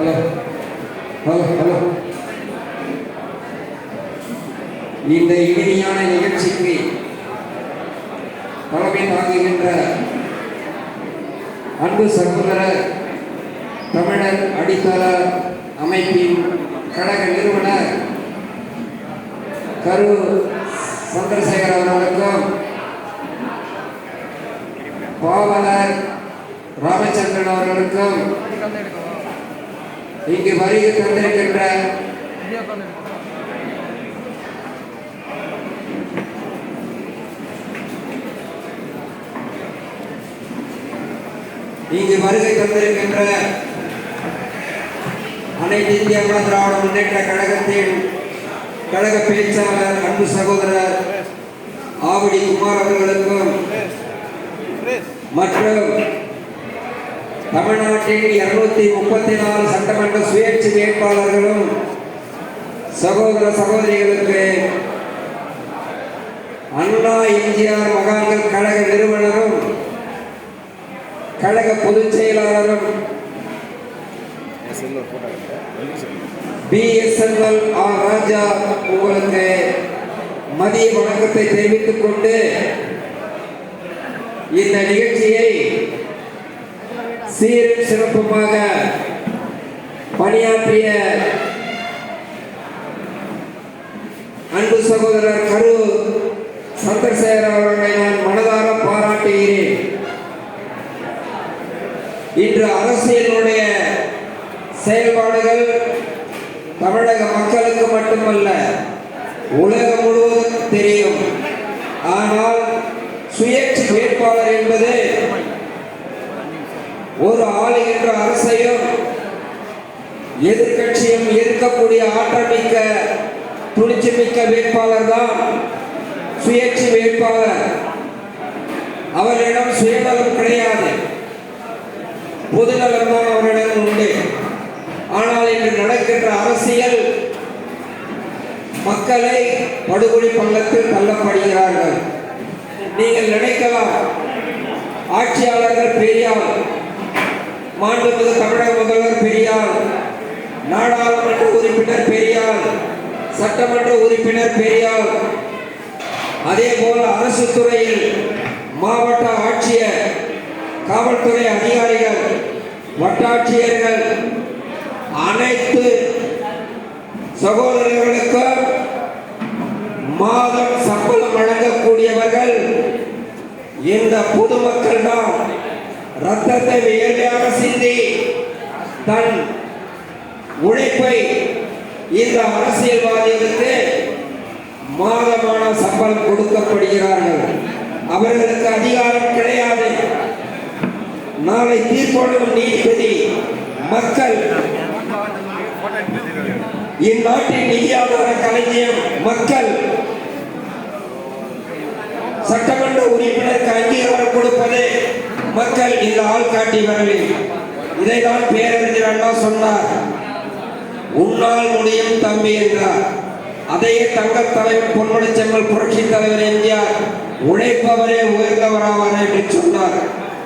Hello hello hello. இந்த இனிமையான நிகழ்ச்சிக்கு தலைமை தாங்குகின்ற அன்பு சகோதரர் தமிழர் அடித்தள அமைப்பின் கழக நிறுவனர் கரு சந்திரசேகர் அவர்களுக்கும், பாவலர் ராமச்சந்திரன் அவர்களுக்கும், இங்கு வருகை தந்திருக்கின்ற அனைத்து இந்திய அண்ணா திராவிட முன்னேற்ற கழகத்தின் கழக பேச்சாளர் அன்பு சகோதரர் ஆவடி குமார் அவர்களுக்கும் மற்றும் தமிழ்நாட்டின் 234 சட்டமன்ற சுயேட்சை வேட்பாளர்களும் சகோதர சகோதரிகளுக்கு அண்ணா எம்ஜிஆர் மகான்கள் கழக நிறுவனரும் கழக பொதுச் செயலாளரும் BSNL ஆர் ராஜா உங்களுக்கு மதிய வணக்கத்தை தெரிவித்துக் கொண்டு இந்த நிகழ்ச்சியை சீரும் சிறப்புமாக பணியாற்றிய அன்பு சகோதரர் கரு சந்திரசேகர் அவர்களை நான் மனதார பாராட்டுகிறேன். இன்று அரசியலுடைய செயல்பாடுகள் தமிழக மக்களுக்கு மட்டுமல்ல உலகம் முழுவதும் தெரியும். ஆனால் சுயேட்சை வேட்பாளர் என்பது ஒரு ஆளுகின்ற அரசையும் எதிர்கட்சியும் எதிர்க்கக்கூடிய ஆற்றல் மிக்க துணிச்சி மிக்க வேட்பாளர் தான் சுயேட்சை வேட்பாளர். அவரிடம் சுயநலம் கிடையாது, பொதுநலம் தான் அவரிடம் உண்டு. ஆனால் இன்று நடக்கின்ற அரசியல் மக்களை படுகொலை பள்ளத்தில் தள்ளப்படுகிறார்கள். நீங்கள் நினைக்கலாம், ஆட்சியாளர்கள் பெரியார், மாண்புமிகு தமிழக முதல்வர் பெரியார், நாடாளுமன்ற உறுப்பினர் பெரியார், சட்டமன்ற உறுப்பினர் பெரியார், அதே போல அரசு துறையில் மாவட்ட ஆட்சியர், காவல்துறை அதிகாரிகள், வட்டாட்சியர்கள், அனைத்து சகோதரர்களுக்கும் மாதம் சம்பளம் வழங்கக்கூடியவர்கள் இந்த பொதுமக்கள் தான். ரத்தத்தை வேலையாக சிந்தி தன் உழைப்பை இந்த அரசியல்வாதிகளுக்கு மாதமான சம்பளம் கொடுக்கப்படுகிறார்கள். அவர்களுக்கு அதிகாரம் கிடையாது. நாளை தீர்ப்போடும் நீதிபதி மக்கள், இந்நாட்டின் நிதி ஆதார களஞ்சியம் மக்கள், சட்டமன்ற உறுப்பினருக்கு அங்கீகாரம் கொடுப்பது மக்கள். இந்த ஆள்காட்டி வரவில் இதைதான் பேரறிஞர் அண்ணா சொன்னார், உன்னால் முடியும் தம்பி என்றார். அதையே தங்கத் தலைவர் பொன்மனச்செம்மல் புரட்சி தலைவர் எம்ஜிஆர் உழைப்பவரே உயர்ந்தவராவார் என்று சொன்னார்.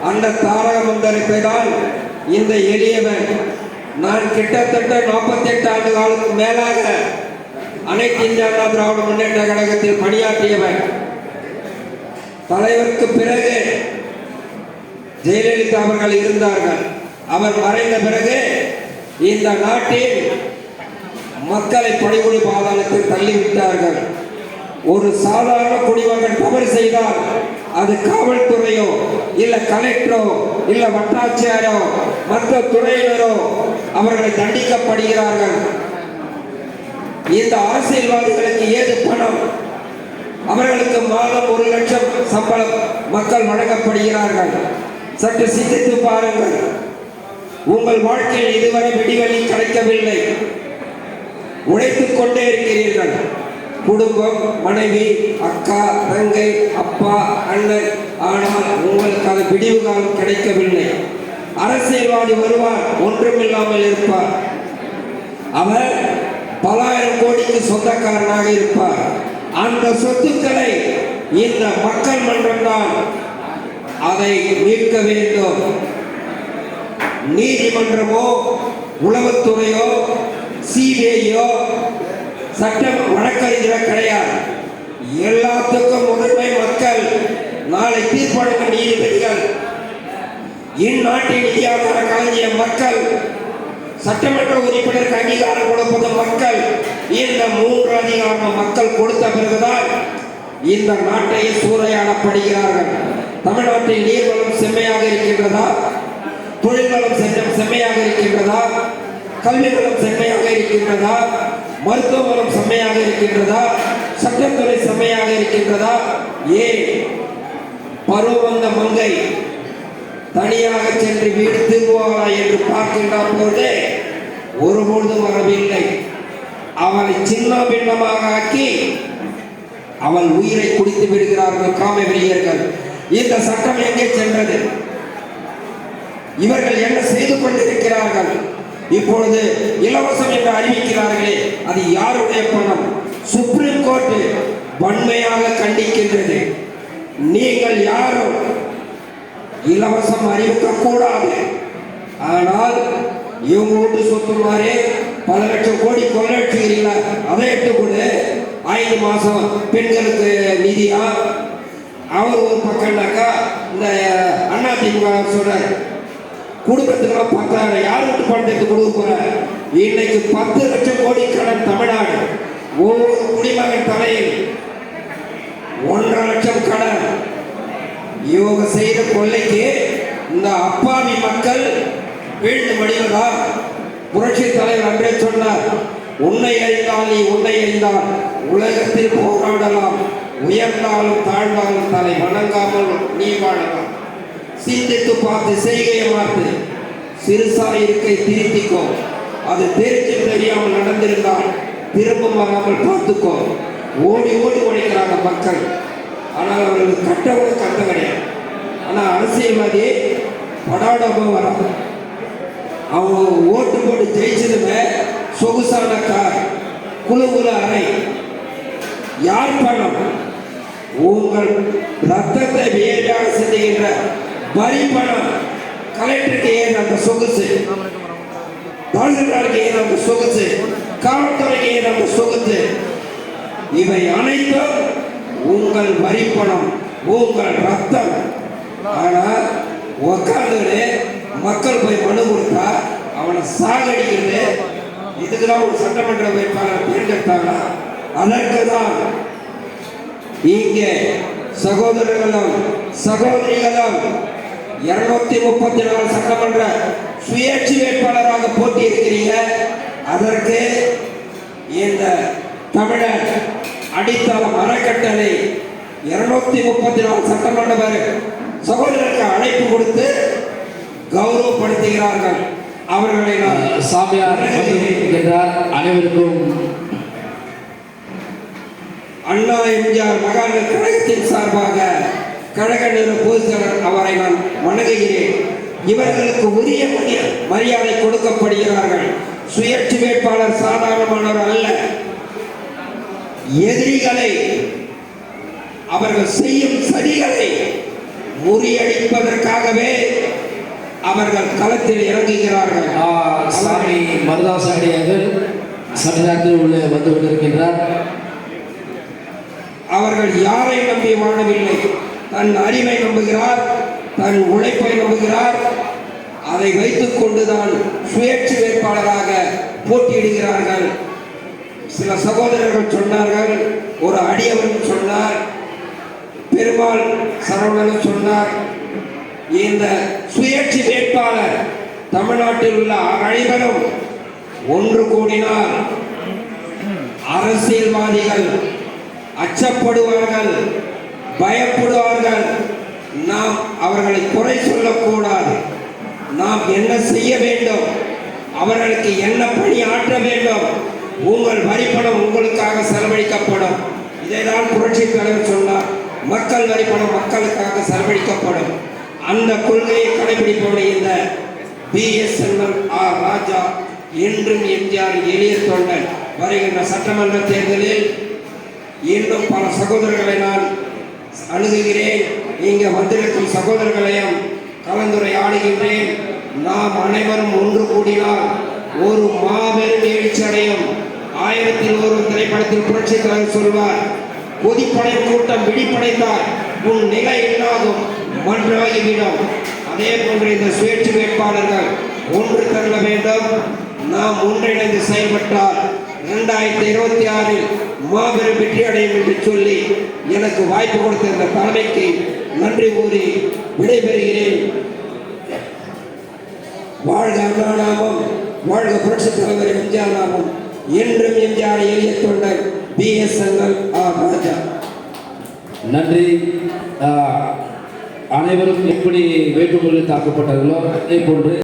அந்த தாரக மந்திரத்தை தான் இந்த எளியவன், நான் கிட்டத்தட்ட 48 ஆண்டு காலத்துக்கு மேலாக அனைத்து இந்திய அண்ணா திராவிட முன்னேற்ற கழகத்தில் பணியாற்றியவன். தலைவருக்கு பிறகு ஜெயலலிதா அவர்கள் இருந்தார்கள். அவர் மறைந்த பிறகு இந்த நாட்டில் மக்களை படுகொலை பாதாளத்தில் தள்ளிவிட்டார்கள். ஒரு சாதாரண குடிமகன் தவறு செய்தால் அது காவல்துறையோ இல்ல கலெக்டரோ இல்ல வட்டாட்சியரோ மற்ற துறையினரோ அவர்களை தண்டிக்கப்படுகிறார்கள். இந்த அரசியல்வாதிகளுக்கு ஏது பணம்? அவர்களுக்கு மாதம் 1 லட்சம் சம்பளம் மக்கள் வழங்கப்படுகிறார்கள். சற்று சிந்தித்து பாருங்கள். உங்கள் வாழ்க்கையில் இதுவரை விடிவெளி கிடைக்கவில்லை, உழைத்துக் கொண்டே இருக்கிறீர்கள். குடும்பம், மனைவி, அக்கா, தங்கை, அப்பா, அண்ணன், ஆனால் உங்களுக்கு அது விடிவு காலம் கிடைக்கவில்லை. அரசியல்வாதி வருவார், ஒன்றுமில்லாமல் இருப்பார். அவர் பல ஆயிரம் கோடிக்கு சொந்தக்காரனாக இருப்பார். அந்த சொத்துக்களை இந்த மக்கள் மன்றம் தான் அதை மீட்க வேண்டும். நீதிமன்றமோ உளவுத்துறையோ சிபிஐயோ சட்டம் வழக்கறிஞரோ கிடையாது. எல்லாத்துக்கும் முதன்மை மக்கள். நாளை தீர்ப்பளிக்கும் நீதிபதிகள், இந்நாட்டின் நிதி ஆதார களஞ்சிய மக்கள், சட்டமன்ற உறுப்பினருக்கு அங்கீகாரம் கொடுப்பது மக்கள். இந்த 3 அதிகாரம் மக்கள் கொடுத்த பிறகுதான் இந்த நாட்டை சூறையாடப்படுகிறார்கள். தமிழ்நாட்டில் நீர்வளம் செம்மையாக இருக்கின்றதா? தொழில் வளம் செம்மையாக இருக்கின்றதா? கல்வி வளம் செம்மையாக இருக்கின்றதா? மருத்துவ வளம் செம்மையாக இருக்கின்றதா? சட்டத்துறை செம்மையாக இருக்கின்றதா? ஏன் பருவந்த மங்கை தனியாக சென்று வீடு திரும்புவாரா என்று பார்க்கின்ற பொழுது ஒருபொழுதும் வரவில்லை. அவளை சின்ன பின்னமாக ஆக்கி அவள் உயிரை குடித்து விடுகிறார்கள் காம வெறியர்கள். இந்த சட்டம் எங்கே சென்றது? இவர்கள் என்ன செய்து கொண்டிருக்கிறார்கள்? இப்பொழுது இலவசம் என்று அறிவிக்கிறார்களே, அது யாருடைய பணம்? சுப்ரீம் கோர்ட் வன்மையாக கண்டிக்கின்றது. நீங்கள் யாரும் இலவசம் அறிவிக்க கூடாது. ஆனால் இவங்க வீட்டு சொத்து மாதிரி பல லட்சம் கோடி கொள்ளடிச்சுக்கிறீங்களா, அதை எடுத்துக்கொண்டு 5 மாசம் பெண்களுக்கு நிதியா? அவர் ஒரு பக்கம்னாக்கா இந்த அதிமுக சொல்றாரு குடும்பத்துக்கெல்லாம் 10,000 யார் வீட்டு பணத்தை கொடுக்க போற? இன்னைக்கு 10 லட்சம் கோடி கடன் தமிழ்நாடு. ஒவ்வொரு குடிமகன் தலையில் 1.5 லட்சம் கடன். இவங்க செய்த கொள்ளைக்கு இந்த அப்பாவி மக்கள் வீழ்ந்து மடிவதா? புரட்சி தலைவர் அன்றே சொன்னார், உன்னை அறிந்தால் நீ உன்னை அறிந்தால் உலகத்தில் போராடலாம், உயர்ந்தாலும் தாழ்ந்தாலும் தலை வணங்காமல் நீ வாழலாம். சிந்தித்து பார்த்து செய்கையை மாற்று. சிறுசா இருக்கை திருத்திக்கோ. அது தெரிஞ்சு தெரியாமல் நடந்திருந்தால் திரும்ப வராமல் பார்த்துக்கோ. ஓடி ஓடி உழைக்கிறாங்க மக்கள். ஆனால் அவர்களுக்கு கட்டவங்க கட்ட கிடையாது. ஆனால் அரசியல்வாதி படாடமாக வராங்க. அவங்க ஓட்டு போட்டு ஜெயிச்சதுமே சொகுசான கார், குழுகுல அறை. யார் பணம்? உங்கள் ரத்தத்தை வேலையாக சிந்துகின்ற வரி பணம். கலெக்டருக்கு ஏன் அந்த சொகுசு? தாசில்தாருக்கு ஏன் அந்த சொகுசு? காவல்துறைக்கு ஏன் அந்த சொகுசு? இவை அனைத்தும் உங்கள் வரி பணம், உங்கள் ரத்தம். ஆனால் உக்காந்து மக்கள் போய் மனு கொடுத்தா அவனை சாகடிக்கிறது. இதுக்குதான் ஒரு சட்டமன்ற வேட்பாளர் தேர்ந்தெடுத்தாங்க. அதற்கு தான் இங்கே சகோதரர்களும் சகோதரிகளும் 234 சட்டமன்ற சுயேட்சை வேட்பாளராக போட்டி இருக்கிறீங்க. அதற்கு இந்த தமிழர் அடித்தள அறக்கட்டளை 234 சட்டமன்ற சகோதரருக்கு அழைப்பு கொடுத்து கௌரவப்படுத்துகிறார்கள். அவர்களை நான் சாமியார் என்றார். அனைவருக்கும் அண்ணா எம்ஜிஆர் மகாநகர் கழகத்தின் சார்பாக கழக நிறுவன பொதுச்செயலாளர் அவரை நான் வணங்குகிறேன். இவர்களுக்கு உரிய மரியாதை கொடுக்கப்படுகிறார்கள். சுயேட்சை வேட்பாளர் சாதாரணமானவர் அல்ல. எதிரிகளை, அவர்கள் செய்யும் சதிகளை முறியடிப்பதற்காகவே அவர்கள் களத்தில் இறங்குகிறார்கள். சாமி மருதாசாரியார்கள் சட்டத்தில் உள்ள வந்து கொண்டிருக்கின்றார். அவர்கள் யாரை நம்பி வாழவில்லை. தன் அறிவை நம்புகிறார், தன் உழைப்பை நம்புகிறார். அதை வைத்துக் கொண்டுதான் சுயேட்சை வேட்பாளராக போட்டியிடுகிறார்கள். சில சகோதரர்கள் சொன்னார்கள், ஒரு அடியவன் சொன்னார், பெருமாள் சரவணன் சொன்னார், இந்த சுயேட்சை வேட்பாளர் தமிழ்நாட்டில் உள்ள அனைவரும் ஒன்று கூடினால் அரசியல்வாதிகள் அச்சப்படுவார்கள், பயப்படுவார்கள். நாம் அவர்களை குறை சொல்லக்கூடாது. நாம் என்ன செய்ய வேண்டும், அவர்களுக்கு என்ன பணி ஆற்ற வேண்டும். உங்கள் வரிப்பணம் உங்களுக்காக செலவழிக்கப்படும். இதைதான் புரட்சி தலைவர் சொன்னார், மக்கள் வரிப்பணம் மக்களுக்காக செலவழிக்கப்படும். அந்த கொள்கையை கடைபிடிப்போம். இந்த பிஎஸ்என்எல் ஆர் ராஜா என்றும் எம்ஜிஆர் எளிய தொண்டன். வருகின்ற சட்டமன்ற தேர்தலில் இன்னும் பல சகோதரர்களை நான் அணுகுகிறேன். இங்கே வந்திருக்கும் சகோதரர்களையும் கலந்துரையாடுகின்றேன். நாம் அனைவரும் ஒன்று கூடினால் ஒரு மாபெரும் எழுச்சி அடையும். 1001 திரைப்படத்தில் புரட்சித் தலைவர் சொல்வார், கொதிப்படை கூட்டம் விழிப்படைந்தால் உன் நிலை என்னாகும், மண்ணாகிவிடும். அதே போன்று இந்த சுயேட்சை வேட்பாளர்கள் ஒன்று தள்ள வேண்டும். நாம் ஒன்றிணைந்து செயல்பட்டால் 2026 மாபெரும் வெற்றி அடையும் என்று சொல்லி எனக்கு வாய்ப்பு கொடுத்த இந்த தலைமைக்கு நன்றி கூறி விடைபெறுகிறேன். வாழ்க அண்ணா நாமம், வாழ்க புரட்சித் தலைவர் எம்ஜிஆர் நாமம். என்றும் எம்ஜிஆர் எளிய தொண்டர் BSNL ராஜா. நன்றி. அனைவரும் எப்படி வேட்புமொழியில் தாக்கப்பட்டார்களோ அதே போன்று